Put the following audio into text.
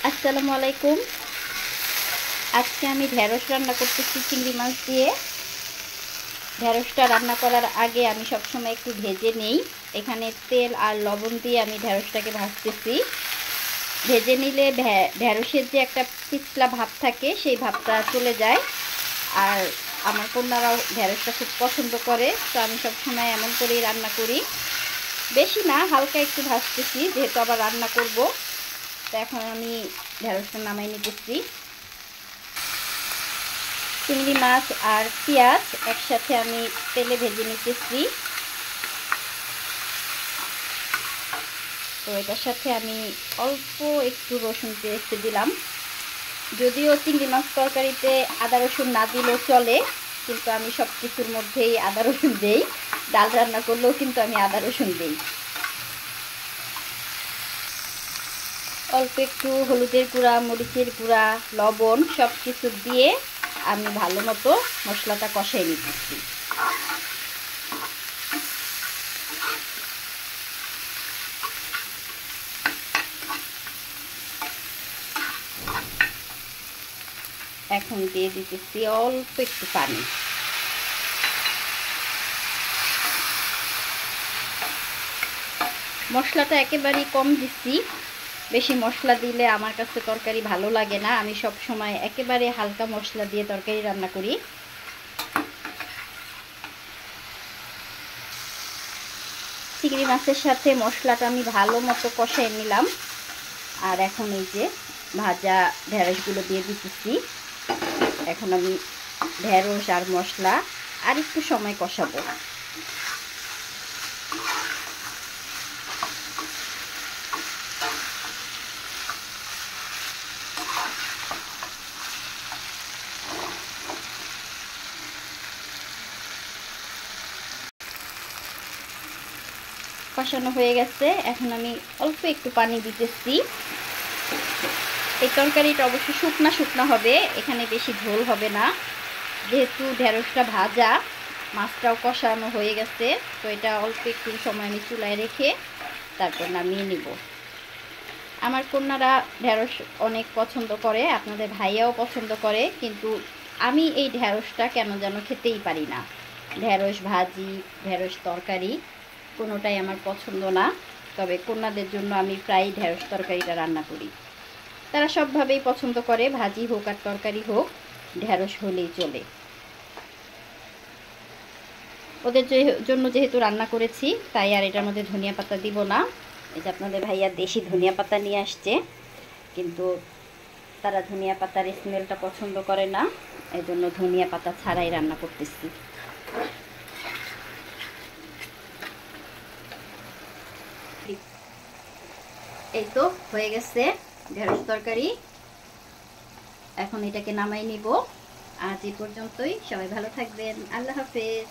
আসসালামু আলাইকুম। আজকে আমি ঢেঁড়স রান্না করতেছি চিংড়ি মাছ দিয়ে। ঢেঁড়সটা রান্না করার আগে আমি সবসময় একটু ভেজে নেই। এখানে তেল আর লবণ দিয়ে আমি ঢেঁড়সটাকে ভাজতেছি। ভেজে নিলে ঢেঁড়সের যে একটা পিছলা ভাব থাকে সেই ভাবটা চলে যায়। আর আমার কন্যারাও ঢেঁড়সটা খুব পছন্দ করে, তো আমি সবসময় এমন করেই রান্না করি। বেশি না, হালকা একটু ভাজতেছি, যেহেতু আবার রান্না করব। তো এখন আমি ঢেঁড়সটা নামাই নিতেছি। চিংড়ি মাছ আর পেঁয়াজ একসাথে আমি তেলে ভেজে নিতেছি। তো এটার সাথে আমি অল্প একটু রসুন পেস্ট দিলাম। যদিও চিংড়ি মাছ তরকারিতে আদা রসুন না দিলেও চলে, কিন্তু আমি সব কিছুর মধ্যেই আদা রসুন দেই। ডাল রান্না করলেও কিন্তু আমি আদা রসুন দিই। অল্প একটু হলুদের গুঁড়া, মরিচের গুঁড়া, লবণ সব কিছু দিয়ে আমি ভালো মতো মশলাটা কষাই নিতেছি। এখন দিয়ে দিতেছি অল্প একটু পানি। মশলাটা একেবারেই কম দিচ্ছি। বেশি মশলা দিলে আমার কাছে তরকারি ভালো লাগে না। আমি সব সময় একেবারে হালকা মশলা দিয়ে তরকারি রান্না করি। চিংড়ি মাছের সাথে মশলাটা আমি ভালো মতো কষাই নিলাম। আর এখন এই যে ভাজা ঢেঁড়সগুলো দিয়ে দিতেছি। এখন আমি ঢেঁড়স আর মশলা আর একটু সময় কষাবো। কষানো হয়ে গেছে, এখন আমি অল্প একটু পানি দিতেছি। এই তরকারিটা অবশ্যই শুকনা শুকনা হবে, এখানে বেশি ঝোল হবে না। যেহেতু ঢেঁড়সটা ভাজা, মাছটাও কষানো হয়ে গেছে, তো এটা অল্প একটু সময় আমি চুলায় রেখে তারপর নামিয়ে নিব। আমার কন্যারা ঢেঁড়স অনেক পছন্দ করে, আপনাদের ভাইয়াও পছন্দ করে, কিন্তু আমি এই ঢেঁড়সটা কেন যেন খেতেই পারি না। ঢেঁড়স ভাজি, ঢেঁড়স তরকারি কোনোটাই আমার পছন্দ না। তবে কন্যাদের জন্য আমি প্রায় ঢেঁড়স তরকারিটা রান্না করি। তারা সবভাবেই পছন্দ করে, ভাজি হোক আর তরকারি হোক, ঢেঁড়স হলেই চলে। ওদের জন্য যেহেতু রান্না করেছি, তাই আর এটার মধ্যে ধনিয়া পাতা দিব না। এই যে আপনাদের ভাইয়া দেশি ধনিয়া পাতা নিয়ে আসছে, কিন্তু তারা ধনিয়া পাতার স্মেলটা পছন্দ করে না, এই জন্য ধনিয়া পাতা ছাড়াই রান্না করতেছি। এই তো হয়ে গেছে ঢেঁড়স তরকারি। এখন এটাকে নামাই নিব। আজ এই পর্যন্তই। সবাই ভালো থাকবেন। আল্লাহ হাফেজ।